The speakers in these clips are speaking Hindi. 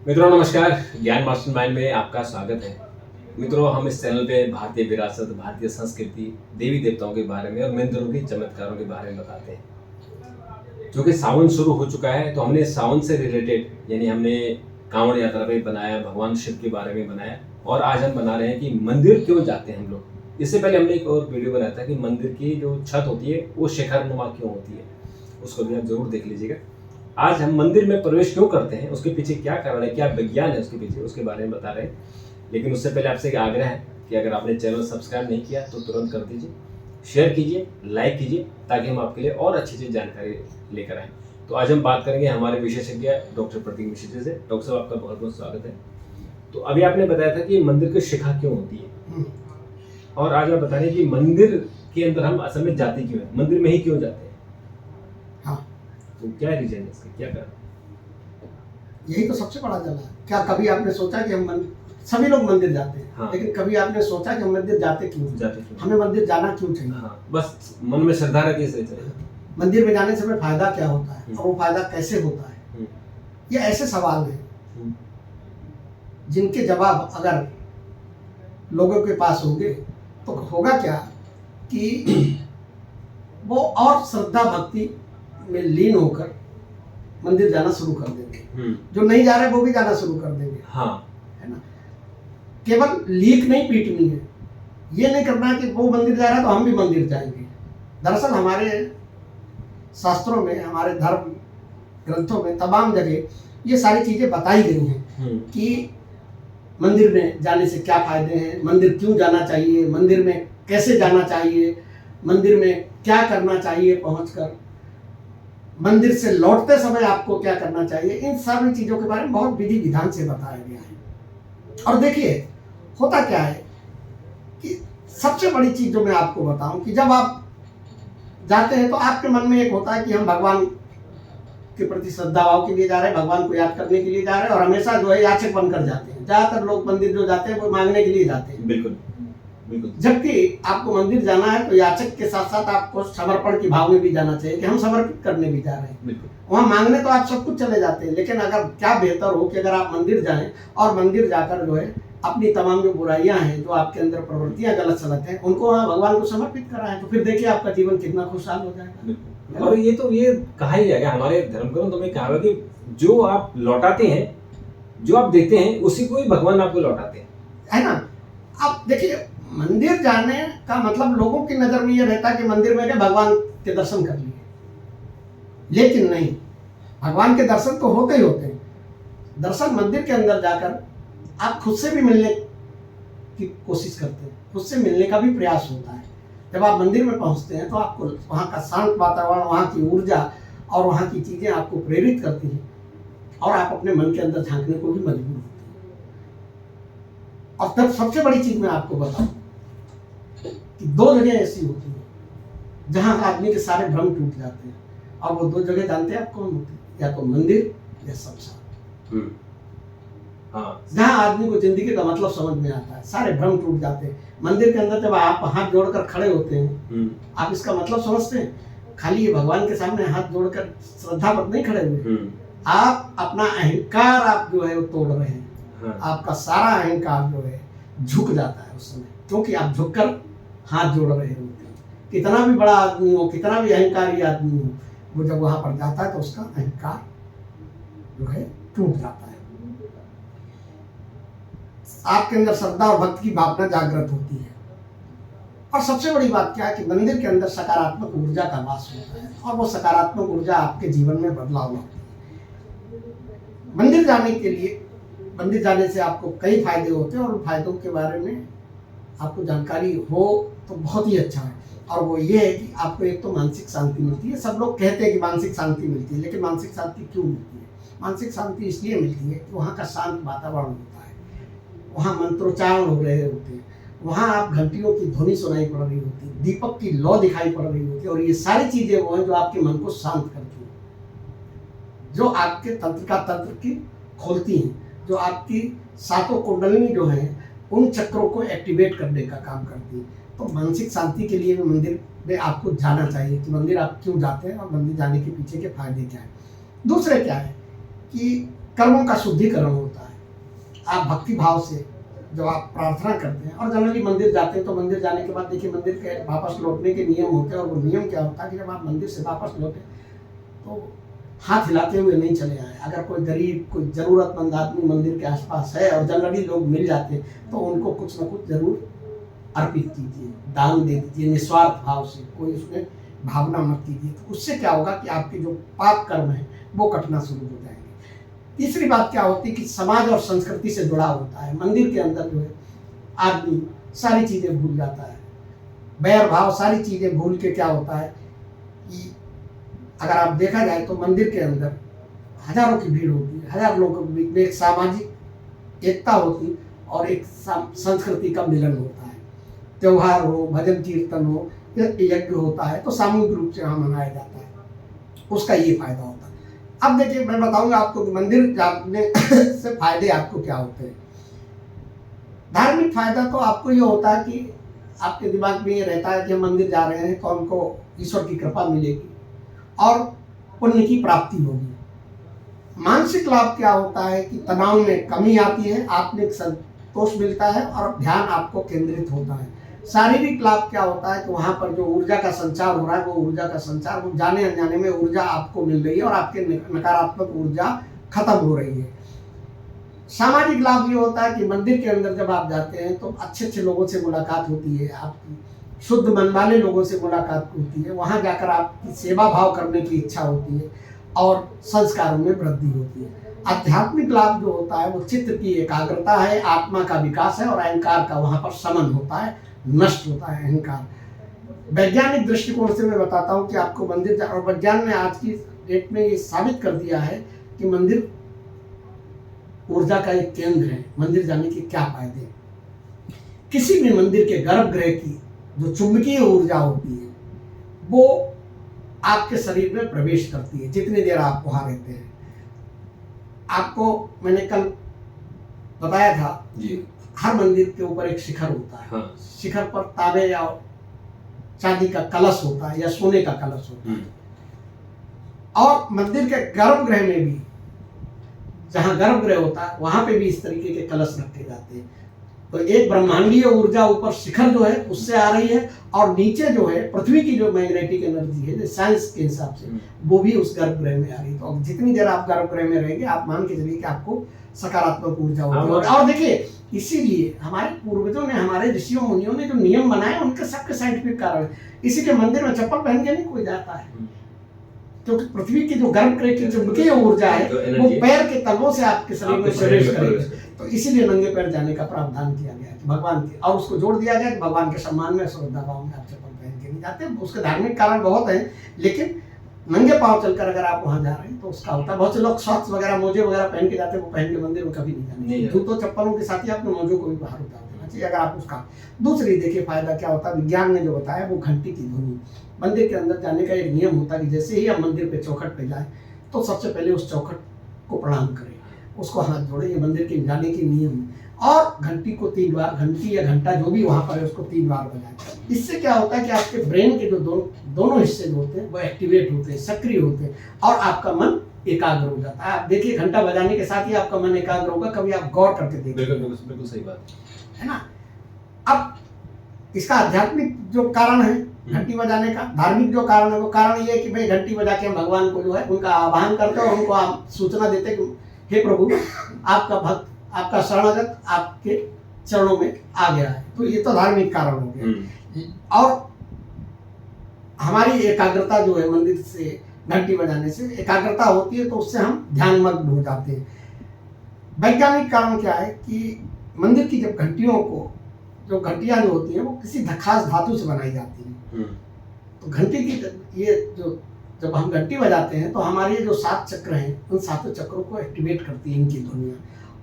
मित्रों नमस्कार। ज्ञान मास्टरमाइंड में आपका स्वागत है। मित्रों, हम इस चैनल पे भारतीय विरासत, भारतीय संस्कृति, देवी देवताओं के बारे में और मंदिरों के चमत्कारों के बारे में बताते हैं। जो कि सावन शुरू हो चुका है, तो हमने सावन से रिलेटेड यानी हमने कांवड़ यात्रा पे बनाया, भगवान शिव के बारे में बनाया, और आज हम बना रहे हैं कि मंदिर क्यों जाते हैं हम लोग। इससे पहले हमने एक और वीडियो बनाया था कि मंदिर की जो छत होती है वो शिखर नुमा क्यों होती है, उसको भी आप जरूर देख लीजिएगा। आज हम मंदिर में प्रवेश क्यों करते हैं, उसके पीछे क्या कारण है, क्या विज्ञान है उसके पीछे, उसके बारे में बता रहे हैं। लेकिन उससे पहले आपसे एक आग्रह है कि अगर आपने चैनल सब्सक्राइब नहीं किया तो तुरंत कर दीजिए, शेयर कीजिए, लाइक कीजिए, ताकि हम आपके लिए और अच्छी जानकारी लेकर आएँ। तो आज हम बात करेंगे हमारे विशेषज्ञ डॉक्टर प्रतीक मिश्र जी से। डॉक्टर साहब, आपका बहुत बहुत स्वागत है। तो अभी आपने बताया था कि मंदिर की शिखा क्यों होती है, और आज आप बता रहे हैं कि मंदिर के अंदर हम असल में जाते क्यों हैं, मंदिर में ही क्यों जाते हैं। हाँ, तो क्या रीजन है इसका, क्या कारण? यही तो सबसे बड़ा जला है। क्या कभी आपने सोचा कि सभी लोग मंदिर जाते हैं, हाँ। लेकिन कभी आपने सोचा कि हम मंदिर जाते क्यों, हमें मंदिर जाना क्यों चाहिए? हाँ, बस मन में श्रद्धा रहती है। मंदिर में जाने से हमें फायदा क्या होता है और वो फायदा कैसे होता है, ये ऐसे सवाल हैं जिनके जवाब अगर लोगों के पास होंगे तो होगा क्या कि वो और श्रद्धा भक्ति में लीन होकर मंदिर जाना शुरू कर देंगे। जो नहीं जा रहे वो भी जाना शुरू कर देंगे। हाँ, है ना। केवल लीक नहीं पीटनी है, ये नहीं करना है कि वो मंदिर जा रहा है तो हम भी मंदिर जाएंगे। दरअसल हमारे शास्त्रों में, हमारे धर्म ग्रंथों में तमाम जगह ये सारी चीजें बताई गई हैं कि मंदिर में जाने से क्या फायदे हैं, मंदिर क्यों जाना चाहिए, मंदिर में कैसे जाना चाहिए, मंदिर में क्या करना चाहिए पहुंचकर, मंदिर से लौटते समय आपको क्या करना चाहिए। इन सारी चीजों के बारे में बहुत विधि विधान से बताया गया है। और देखिए, होता क्या है कि सबसे बड़ी चीज जो मैं आपको बताऊं कि जब आप जाते हैं तो आपके मन में एक होता है कि हम भगवान के प्रति श्रद्धा भाव के लिए जा रहे हैं, भगवान को याद करने के लिए जा रहे हैं, और हमेशा जो है याचक बनकर जाते हैं। ज्यादातर लोग मंदिर जो जाते हैं वो मांगने के लिए जाते हैं। बिल्कुल बिल्कुल। जबकि आपको मंदिर जाना है तो याचक के साथ साथ आपको समर्पण की भाव में भी जाना चाहिए कि हम समर्पित करने भी जा रहे हैं। वहाँ मांगने तो आप सब कुछ चले जाते हैं, लेकिन अगर क्या बेहतर हो कि अगर आप मंदिर जाएं और मंदिर जाकर जो है अपनी तमाम जो बुराइयां हैं, जो आपके अंदर प्रवृत्तियां गलत सलत हैं, उनको वहाँ भगवान को समर्पित कराएं, तो फिर देखिए आपका जीवन कितना खुशहाल हो जाएगा। और ये कहा ही जाएगा, हमारे धर्म ग्रंथों में कहा कि जो आप लौटाते हैं, जो आप देते हैं, उसी को ही भगवान आपको लौटाते हैं, है ना। आप देखिए, मंदिर जाने का मतलब लोगों की नजर में ये रहता है कि मंदिर में गए भगवान के दर्शन कर लिए, लेकिन नहीं, भगवान के दर्शन तो होते ही होते हैं। दर्शन मंदिर के अंदर जाकर आप खुद से भी मिलने की कोशिश करते हैं, खुद से मिलने का भी प्रयास होता है। जब आप मंदिर में पहुंचते हैं तो आपको वहाँ का शांत वातावरण, वहाँ की ऊर्जा और वहाँ की चीजें आपको प्रेरित करती हैं, और आप अपने मन के अंदर झांकने को भी मजबूर होते हैं। और तब सबसे बड़ी चीज मैं आपको बताऊं कि दो जगह ऐसी होती है जहां आदमी के सारे भ्रम टूट जाते हैं, और वो दो जगह जानते हैं आप कौन होती है? या तो मंदिर या शमशान। हाँ। जहां आदमी को जिंदगी का मतलब समझ में आता है, सारे भ्रम टूट जाते हैं। मंदिर के अंदर जब आप हाथ जोड़कर खड़े होते हैं, आप इसका मतलब समझते हैं? खाली ये भगवान के सामने हाथ जोड़कर श्रद्धावत नहीं खड़े हुए, आप अपना अहंकार आप जो है वो तोड़ रहे हैं। आपका सारा अहंकार जो है झुक जाता है उस समय, क्योंकि आप झुककर हाथ जोड़ रहे होते हैं। कितना भी बड़ा आदमी हो, कितना भी अहंकारी आदमी हो, वो जब वहां पर जाता है तो उसका अहंकार जो है टूट जाता है। आपके अंदर श्रद्धा और भक्ति की भावना जागृत होती है। और सबसे बड़ी बात क्या है कि मंदिर के अंदर सकारात्मक ऊर्जा का वास होता है, और वो सकारात्मक ऊर्जा आपके जीवन में बदलाव लाती है। मंदिर जाने के लिए, मंदिर जाने से आपको कई फायदे होते हैं, और उन फायदों के बारे में आपको जानकारी हो तो बहुत ही अच्छा है। और वो ये है कि आपको एक तो मानसिक शांति मिलती है। सब लोग कहते हैं कि मानसिक शांति मिलती है, लेकिन मानसिक शांति क्यों मिलती है? मानसिक शांति इसलिए मिलती है कि वहाँ का शांत वातावरण होता है, वहाँ मंत्रोच्चारण हो रहे होते हैं, वहाँ आप घंटियों की ध्वनि सुनाई पड़ रही होती है, दीपक की लौ दिखाई पड़ रही होती है, और ये सारी चीजें वो हैं जो आपके मन को शांत करती हैं, जो आपके तंत्र का तंत्र की खोलती हैं, जो आपकी सातों कुंडलिनी जो हैं उन चक्रों को एक्टिवेट करने का काम करती है। तो मानसिक शांति के लिए भी मंदिर में आपको जाना चाहिए कि मंदिर आप क्यों जाते हैं और मंदिर जाने के पीछे के फायदे क्या हैं। दूसरे क्या है कि कर्मों का शुद्धिकरण होता है। आप भक्ति भाव से जब आप प्रार्थना करते हैं और जनरली मंदिर जाते हैं तो मंदिर जाने के बाद देखिए मंदिर के वापस लौटने के नियम होते हैं, और वो नियम क्या होता है कि जब आप मंदिर से वापस लौटे तो हाथ हिलाते हुए नहीं चले आए। अगर कोई गरीब, कोई ज़रूरतमंद आदमी मंदिर के आसपास है और जनरली लोग मिल जाते हैं तो उनको कुछ ना कुछ जरूर अर्पित कीजिए, दान दे दीजिए निस्वार्थ भाव से, कोई उसमें भावना मत कीजिए। तो उससे क्या होगा कि आपके जो पाप कर्म है वो कटना शुरू हो जाएंगे। तीसरी बात क्या होती है कि समाज और संस्कृति से जुड़ाव होता है। मंदिर के अंदर जो है आदमी सारी चीज़ें भूल जाता है, बैर भाव सारी चीज़ें भूल के क्या होता है कि अगर आप देखा जाए तो मंदिर के अंदर हजारों की भीड़ होती है, हजार लोगों के बीच में एक सामाजिक एकता होती और एक संस्कृति का मिलन होता है। त्योहार हो, भजन कीर्तन हो, यज्ञ होता है तो सामूहिक रूप से वहाँ मनाया जाता है, उसका ये फायदा होता है। अब देखिए मैं बताऊंगा आपको कि मंदिर जाने से फायदे आपको क्या होते हैं। धार्मिक फायदा तो आपको ये होता है कि आपके दिमाग में ये रहता है कि हम मंदिर जा रहे हैं तो हमको ईश्वर की कृपा मिलेगी और पुण्य की प्राप्ति होगी। मानसिक लाभ क्या होता है कि तनाव में कमी आती है, आत्मिक संतोष मिलता है और ध्यान आपको केंद्रित होता है। शारीरिक लाभ क्या होता है कि वहाँ पर जो ऊर्जा का संचार हो रहा है वो ऊर्जा का संचार, वो जाने अनजाने में ऊर्जा आपको मिल रही है और आपके नकारात्मक ऊर्जा खत्म हो रही है। सामाजिक लाभ ये होता है कि मंदिर के अंदर जब आप जाते हैं तो अच्छे अच्छे लोगों से मुलाकात होती है, आपकी शुद्ध मन वाले लोगों से मुलाकात होती है, वहाँ जाकर आपकी सेवा भाव करने की इच्छा होती है और संस्कारों में वृद्धि होती है। आध्यात्मिक लाभ जो होता है वो चित्त की एकाग्रता है, आत्मा का विकास है और अहंकार का वहाँ पर शमन होता है, नष्ट होता है अहंकार। वैज्ञानिक दृष्टिकोण से मैं बताता हूँ कि आपको मंदिर और विज्ञान ने आज की डेट में ये साबित कर दिया है कि मंदिर ऊर्जा का एक केंद्र है। मंदिर जाने के क्या फायदे हैं? किसी भी मंदिर के गर्भगृह की जो चुंबकीय ऊर्जा होती है वो आपके शरीर में प्रवेश करती है जितनी देर आप वहां रहते हैं। आपको मैंने कल बताया था कि हर मंदिर के ऊपर एक शिखर होता है। हाँ। शिखर पर तांबे या चांदी का कलश होता है या सोने का कलश होता है। और मंदिर के गर्भगृह में भी, जहाँ गर्भगृह होता है वहां पे भी इस तरीके के कलश रखे जाते हैं। तो एक ब्रह्मांडीय ऊर्जा ऊपर शिखर जो है उससे आ रही है और नीचे जो है पृथ्वी की जो मैग्नेटिक एनर्जी है साइंस के हिसाब से वो भी उस गर्भगृह में आ रही है। तो जितनी देर आप गर्भगृह में रहेंगे आप मान के चलिए कि आपको सकारात्मक ऊर्जा होगी। और देखिए इसीलिए हमारे पूर्वजों ने, हमारे ऋषियों मुनियों ने जो नियम बनाए उनके सबके साइंटिफिक कारण है। इसीलिए मंदिर में चप्पल पहन के नहीं कोई जाता है, क्योंकि पृथ्वी की जो गर्भगृह की चुंबकीय ऊर्जा है वो पैर के तलवों से आपके शरीर में प्रवेश करेगी। तो इसीलिए नंगे पैर जाने का प्रावधान किया गया है भगवान के, और उसको जोड़ दिया गया कि भगवान के सम्मान में, श्रद्धा भाव में आप चप्पल पहन के नहीं जाते। उसके धार्मिक कारण बहुत हैं, लेकिन नंगे पांव चलकर अगर आप वहां जा रहे हैं तो उसका होता है। बहुत से लोग शॉर्ट्स वगैरह, मोजे वगैरह पहन के जाते हैं, वो पहन के मंदिर में कभी नहीं जाते। जूतों चप्पलों के साथ ही आपने मोजों को भी बाहर उतार देना चाहिए अगर आप उसका। दूसरी देखिए फायदा क्या होता है, विज्ञान ने जो बताया वो घंटी की ध्वनि। मंदिर के अंदर जाने का एक नियम होता है कि जैसे ही हम मंदिर पे चौखट पे जाए तो सबसे पहले उस चौखट को प्रणाम करें, उसको हाथ जोड़े। ये मंदिर के जाने के नियम है। और घंटी को 3 बार, घंटी या घंटा जो भी वहाँ पर है उसको 3 बार बजाएं। इससे क्या होता है कि आपके ब्रेन के जो दोनों हिस्से जो होते हैं वो एक्टिवेट होते हैं, सक्रिय होते हैं और आपका मन एकाग्र हो जाता है। आप देखिए घंटा बजाने के साथ ही आपका मन एकाग्र होगा, कभी आप गौर करके देखिए। बिल्कुल सही बात है ना। अब इसका आध्यात्मिक जो कारण है घंटी बजाने का, धार्मिक जो कारण है वो कारण ये है कि भाई घंटी बजा के हम भगवान को जो है उनका आह्वान करते हैं और उनको आप सूचना देते हैं कि हे प्रभु, आपका भक्त, आपका शरणागत आपके चरणों में आ गया है। तो ये तो धार्मिक कारण हो गया। और हमारी एकाग्रता जो है मंदिर से घंटी बजाने से एकाग्रता होती है, तो उससे हम ध्यानमग्न हो जाते हैं। वैज्ञानिक कारण क्या है कि मंदिर की जब घंटियों को, जो घंटियां जो होती हैं वो किसी खास धातु से बनाई जाती हैं। तो घंटी की ये जो, जब हम घंटी बजाते हैं तो हमारे जो 7 चक्र हैं उन 7 चक्रों को एक्टिवेट करती है इनकी ध्वनियाँ।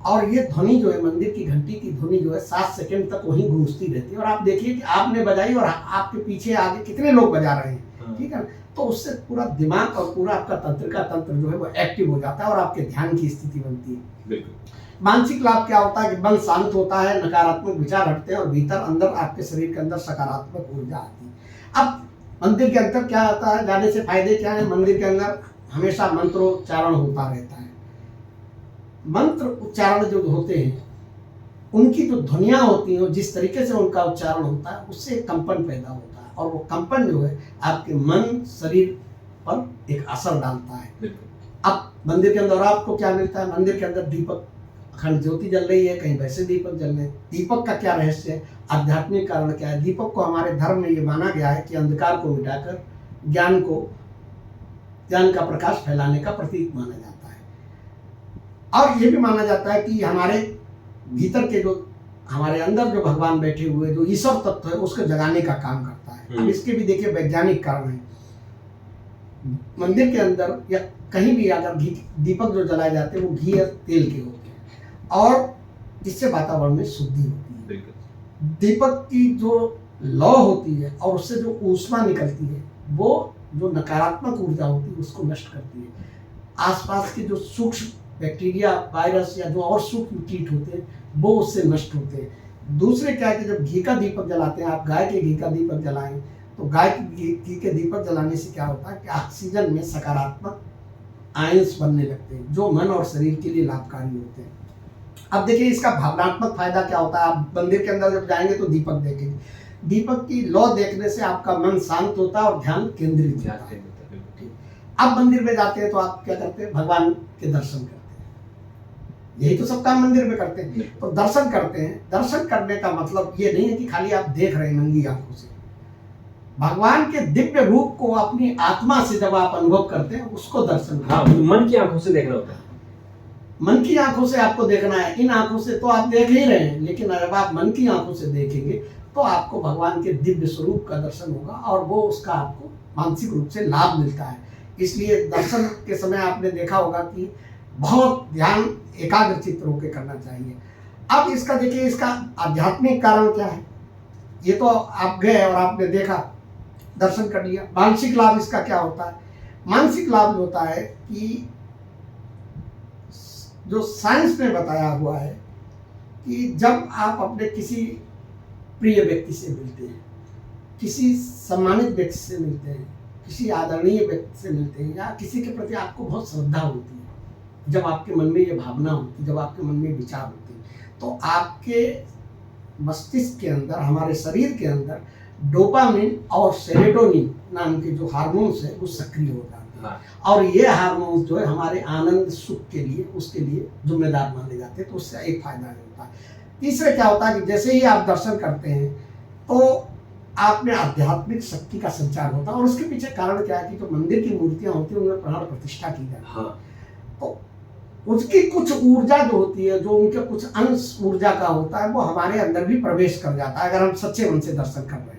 और ये ध्वनि जो है, मंदिर की घंटी की ध्वनि जो है 7 सेकंड तक वहीं गूंजती रहती है। और आप देखिए कि आपने बजाई और आपके पीछे आगे कितने लोग बजा रहे हैं, ठीक है। तो उससे पूरा दिमाग और पूरा आपका तंत्र जो है वो एक्टिव हो जाता है और आपके ध्यान की स्थिति बनती है। बिल्कुल। मानसिक लाभ क्या होता है कि मन शांत होता है, नकारात्मक विचार हटते हैं और भीतर अंदर आपके शरीर के अंदर सकारात्मक ऊर्जा आती है। अब मंदिर के अंदर क्या होता है, जाने से फायदे क्या है? मंदिर के अंदर हमेशा मंत्रोच्चारण होता रहता है। मंत्र उच्चारण जो होते हैं उनकी जो ध्वनियाँ होती हैं, जिस तरीके से उनका उच्चारण होता है उससे एक कंपन पैदा होता है, और वो कंपन जो है आपके मन शरीर पर एक असर डालता है। बिल्कुल। अब मंदिर के अंदर आपको क्या मिलता है? मंदिर के अंदर दीपक, अखंड ज्योति जल रही है, कहीं वैसे दीपक जल रहे हैं। दीपक का क्या रहस्य है? आध्यात्मिक कारण क्या है? दीपक को हमारे धर्म में ये माना गया है कि अंधकार को मिटाकर ज्ञान का प्रकाश फैलाने का प्रतीक माना जाता है। और ये भी माना जाता है कि हमारे भीतर के जो हमारे अंदर जो भगवान बैठे हुए जो ईश्वर तत्व है उसको जगाने का काम करता है। अब इसके भी देखिए वैज्ञानिक कारण है। मंदिर के अंदर या कहीं भी अगर दीपक जो जलाए जाते हैं वो घी या तेल के होते हैं, और इससे वातावरण में शुद्धि होती है। दीपक की जो लौ होती है और उससे जो ऊष्मा निकलती है वो जो नकारात्मक ऊर्जा होती है उसको नष्ट करती है। आसपास के जो सूक्ष्म बैक्टीरिया, वायरस या जो और सूक्ष्म कीट होते हैं वो उससे नष्ट होते हैं। दूसरे क्या है कि जब घी का दीपक जलाते हैं, आप गाय के घी का दीपक जलाएं तो गाय के घी के दीपक जलाने से क्या होता है कि ऑक्सीजन में सकारात्मक आयंस बनने लगते हैं जो मन और शरीर के लिए लाभकारी होते हैं। अब देखिए इसका भावनात्मक फायदा क्या होता है। आप मंदिर के अंदर जब जाएंगे तो दीपक देखेंगे, दीपक की लौ देखने से आपका मन शांत होता है और ध्यान केंद्रित होता है। अब मंदिर में जाते हैं तो आप क्या करते हैं? भगवान के दर्शन करते हैं। यही तो सब काम मंदिर में करते हैं। तो दर्शन करते हैं। दर्शन करने का मतलब ये नहीं है कि खाली आप देख रहे हैं नंगी आंखों से। भगवान के दिव्य रूप को अपनी आत्मा से जब आप अनुभव करते हैं उसको दर्शन करते हैं। मन की आंखों से देखना होता है। मन की आंखों से आपको देखना है। इन आंखों से तो आप देख ही रहे हैं, लेकिन जब आप मन की आंखों से देखेंगे तो आपको भगवान के दिव्य स्वरूप का दर्शन होगा और वो उसका आपको मानसिक रूप से लाभ मिलता है। इसलिए दर्शन के समय आपने देखा होगा कि बहुत ध्यान एकाग्रचित्त होकर करना चाहिए। अब इसका देखिए इसका आध्यात्मिक कारण क्या है? ये तो आप गए और आपने देखा, दर्शन कर लिया। मानसिक लाभ इसका क्या होता है? मानसिक लाभ होता है कि जो साइंस ने बताया हुआ है कि जब आप अपने किसी प्रिय व्यक्ति से मिलते हैं, किसी सम्मानित व्यक्ति से मिलते हैं, किसी आदरणीय व्यक्ति से मिलते हैं, या किसी के प्रति आपको बहुत श्रद्धा होती है, जब आपके मन में ये भावना होती है, जब आपके मन में विचार होते हैं, तो आपके मस्तिष्क के अंदर, हमारे शरीर के अंदर डोपामिन और सेरोटोनिन नाम के जो हार्मोन्स है वो सक्रिय हो जाते हैं। और ये हार्मोन्स जो है हमारे आनंद सुख के लिए, उसके लिए जिम्मेदार माने जाते हैं। तो उससे एक फायदा नहीं होता है। तीसरे क्या होता है कि जैसे ही आप दर्शन करते हैं तो आप में आध्यात्मिक शक्ति का संचार होता है। और उसके पीछे कारण क्या है कि जो मंदिर की मूर्तियां होती हैं उनमें प्राण प्रतिष्ठा की जाती है। तो उसकी कुछ ऊर्जा जो होती है, जो उनके कुछ अंश ऊर्जा का होता है, वो हमारे अंदर भी प्रवेश कर जाता है अगर हम सच्चे मन से दर्शन कर रहे हैं।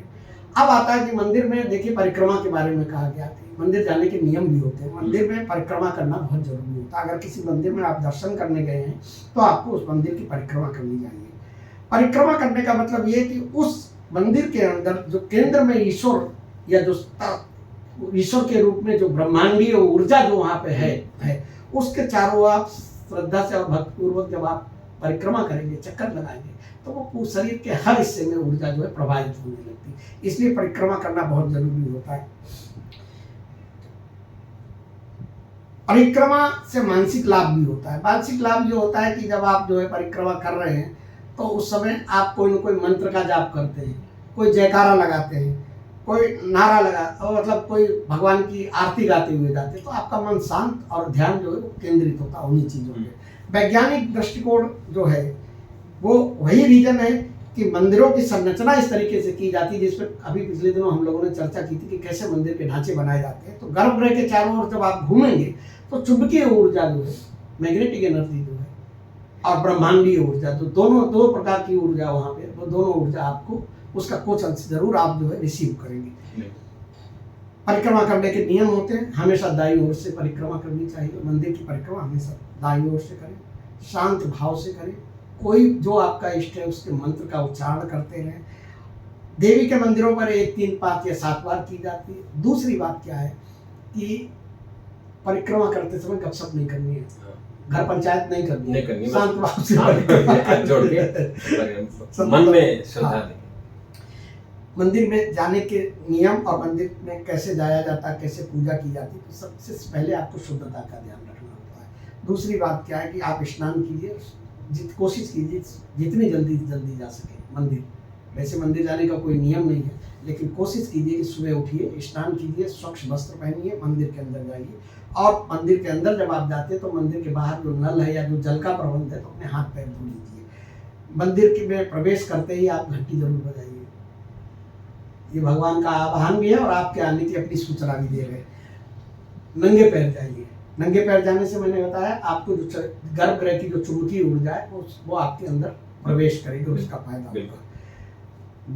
अब आता है कि मंदिर में देखिए परिक्रमा के बारे में कहा गया कि मंदिर जाने के नियम भी होते हैं। मंदिर में परिक्रमा करना बहुत जरूरी होता है। अगर किसी मंदिर में आप दर्शन करने गए हैं तो आपको उस मंदिर की परिक्रमा करनी चाहिए। परिक्रमा करने का मतलब ये कि उस मंदिर के अंदर जो केंद्र में ईश्वर या जो ईश्वर के रूप में जो ब्रह्मांडीय ऊर्जा जो वहाँ पे है उसके चारों आप श्रद्धा से और भक्तिपूर्वक जब आप परिक्रमा करेंगे, चक्कर लगाएंगे, तो वो शरीर के हर हिस्से में ऊर्जा जो है प्रवाहित होने लगती है। इसलिए परिक्रमा करना बहुत जरूरी होता है। परिक्रमा से मानसिक लाभ भी होता है। मानसिक लाभ ये होता है कि जब आप जो है परिक्रमा कर रहे हैं तो उस समय आप कोई न कोई मंत्र का जाप करते हैं, कोई जयकारा लगाते हैं, कोई नारा लगा, मतलब कोई भगवान की आरती गाते हुए जाते हैं, तो आपका मन शांत और ध्यान जो है वो केंद्रित होता है उन्हीं चीज़ों पे। वैज्ञानिक दृष्टिकोण जो है वो वही रीजन है कि मंदिरों की संरचना इस तरीके से की जाती है, जिसमें अभी पिछले दिनों हम लोगों ने चर्चा की थी कि कैसे मंदिर के ढांचे बनाए जाते हैं। तो गर्भगृह के चारों ओर जब आप घूमेंगे तो चुंबकीय ऊर्जा जो है, मैग्नेटिक एनर्जी जो है, और ब्रह्मांडीय ऊर्जा, तो दो प्रकार की ऊर्जा वहाँ पे, वो दोनों ऊर्जा आपको उसका कुछ अंश जरूर आप जो है रिसीव करेंगे। परिक्रमा करने के नियम होते हैं। हमेशा दाईं ओर से परिक्रमा करनी चाहिए। मंदिर की परिक्रमा हमेशा दाईं ओर से करें, शांत भाव से करें। कोई जो आपका इष्ट है उसके मंत्र का उच्चारण करते रहें। देवी के मंदिरों पर 1, 3, 5 या 7 बार की जाती है। दूसरी बात क्या है कि परिक्रमा करते समय गपशप नहीं करनी है, घर पंचायत नहीं करनी, शांत भाव से जोड़ के मन में श्रद्धा दें। मंदिर में जाने के नियम और मंदिर में कैसे जाया जाता है, कैसे पूजा की जाती है, तो सबसे पहले आपको शुद्धता का ध्यान रखना होता है। दूसरी बात क्या है कि आप स्नान कीजिए, कोशिश कीजिए जितनी जल्दी जल्दी जा सके मंदिर। वैसे मंदिर जाने का कोई नियम नहीं है, लेकिन कोशिश कीजिए कि सुबह उठिए, स्नान कीजिए, स्वच्छ वस्त्र पहनिए, मंदिर के अंदर जाइए। और मंदिर के अंदर जब आप जाते हैं तो मंदिर के बाहर जो नल है या जो जल का प्रबंध है तो अपने हाथ पैर धो लीजिए। मंदिर के में प्रवेश करते ही आप घंटी जरूर बजाइए। ये भगवान का आह्वान भी है और आपके आने की अपनी सूचना भी दे रहे। नंगे पैर जाइए। नंगे पैर जाने से मैंने बताया आपको जो गर्भगृह की जो चुंबकीय ऊर्जा है वो आपके अंदर प्रवेश करेगी और इसका फायदा होगा।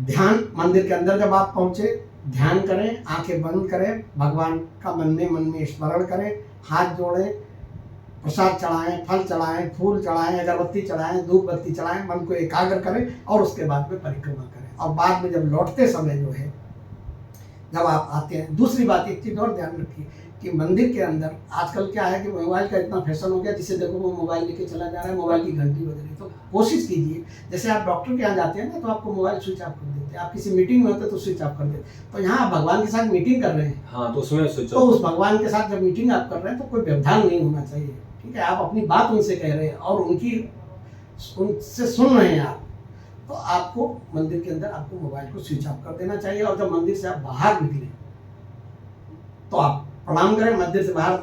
ध्यान, मंदिर के अंदर जब आप पहुंचे ध्यान करें, आंखें बंद करें, भगवान का मन में स्मरण करें, हाथ जोड़ें, प्रसाद चढ़ाएं, फल चढ़ाएं, फूल चढ़ाएं, अगरबत्ती चढ़ाएं, धूप बत्ती चढ़ाएं, मन को एकाग्र करें और उसके बाद में परिक्रमा करें। और बाद में जब लौटते समय जो है जब आप आते हैं, दूसरी बात एक चीज़ और ध्यान रखिए कि मंदिर के अंदर आजकल क्या है कि मोबाइल का इतना फैशन हो गया, जिसे देखो वो मोबाइल लेके चला जा रहा है, मोबाइल की घंटी बज रही। तो कोशिश कीजिए, जैसे आप डॉक्टर के यहाँ जाते हैं ना तो आपको मोबाइल स्विच ऑफ कर देते हैं, आप किसी मीटिंग में होते तो स्विच ऑफ कर देते। तो यहाँ आप भगवान के साथ मीटिंग कर रहे हैं, हाँ, तो उसमें स्विच तो उस भगवान के साथ जब मीटिंग आप कर रहे हैं तो कोई व्यवधान नहीं होना चाहिए। ठीक है, आप अपनी बात उनसे कह रहे हैं और उनसे सुन रहे हैं आप, तो आपको मंदिर के अंदर आपको मोबाइल को स्विच ऑफ कर देना चाहिए। और जब मंदिर से आप बाहर निकले तो आप प्रणाम करें। मंदिर से बाहर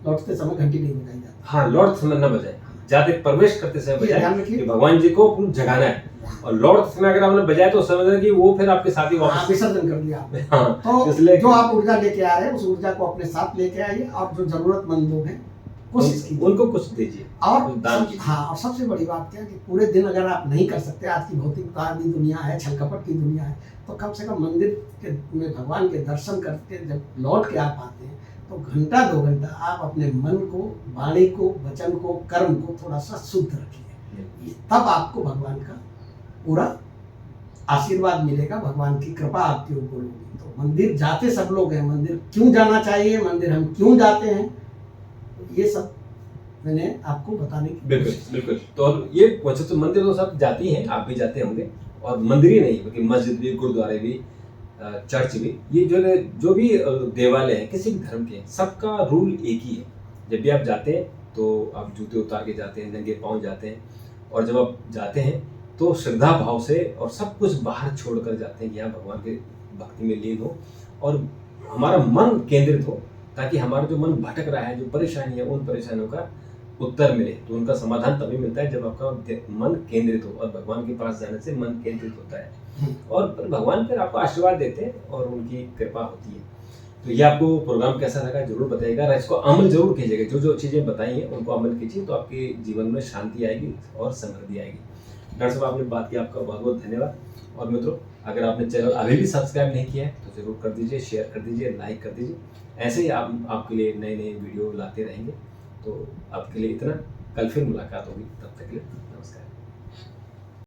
लौटते समय घंटी नहीं बजाई जाती। हाँ, लौटते समय न बजाए, जाते प्रवेश करते समय बजाए कि भगवान जी को जगाना है। और लौटते समय अगर आपने बजाया तो समझना कि वो फिर आपके साथ ही वापस विसर्जन कर दिया आपने। हाँ, तो इसलिए जो आप ऊर्जा लेके आ रहे हैं उस ऊर्जा को अपने साथ लेके आइए और जो जरूरतमंद लोग हैं कोशिश कीजिए उनको कुछ दीजिए और दान कीजिए। हाँ, और सबसे बड़ी बात क्या है कि पूरे दिन अगर आप नहीं कर सकते, आज की भौतिकवादी दुनिया है, छल कपट की दुनिया है, तो कम से कम मंदिर में भगवान के दर्शन करके जब लौट के आप आते हैं तो घंटा 2 घंटा आप अपने मन को, वाणी को, वचन को, कर्म को थोड़ा सा शुद्ध रखिए। तब आपको भगवान का पूरा आशीर्वाद मिलेगा, भगवान की कृपा आपके ऊपर होगी। तो मंदिर जाते सब लोग हैं, मंदिर क्यों जाना चाहिए, मंदिर हम क्यों जाते हैं, तो ये सब मैंने आपको बताने की बिल्कुल। तो ये वैसे तो मंदिर तो सब जाती हैं, आप भी जाते होंगे, और मंदिर ही नहीं बल्कि मस्जिद भी, गुरुद्वारे भी, चर्च भी, ये जो भी देवालय है किसी भी धर्म के, सबका रूल एक ही है। जब भी आप जाते हैं तो आप जूते उतार के जाते हैं, नंगे पाँव जाते हैं, और जब आप जाते हैं तो श्रद्धा भाव से और सब कुछ बाहर छोड़कर जाते हैं कि यहाँ भगवान के भक्ति में लीन हो और हमारा मन केंद्रित हो, ताकि हमारा जो मन भटक रहा है, जो परेशानी है, उन परेशानियों का उत्तर मिले। तो उनका समाधान तभी मिलता है जब आपका मन केंद्रित हो, और भगवान के पास जाने से मन केंद्रित होता है और फिर भगवान फिर आपको आशीर्वाद देते हैं और उनकी कृपा होती है। तो ये आपको प्रोग्राम कैसा लगा जरूर बताइएगा, और इसको अमल जरूर कीजिएगा। जो चीज़ें बताई हैं उनको अमल कीजिए तो आपके जीवन में शांति आएगी और समृद्धि आएगी। डॉक्टर साहब, आपने बात की, आपका बहुत बहुत धन्यवाद। और मित्रों, अगर आपने चैनल अभी भी सब्सक्राइब नहीं किया है तो जरूर कर दीजिए, शेयर कर दीजिए, लाइक कर दीजिए। ऐसे ही आपके लिए नए नए वीडियो लाते रहेंगे। तो आपके लिए इतना, कल फिर मुलाकात होगी, तब तक के लिए नमस्कार।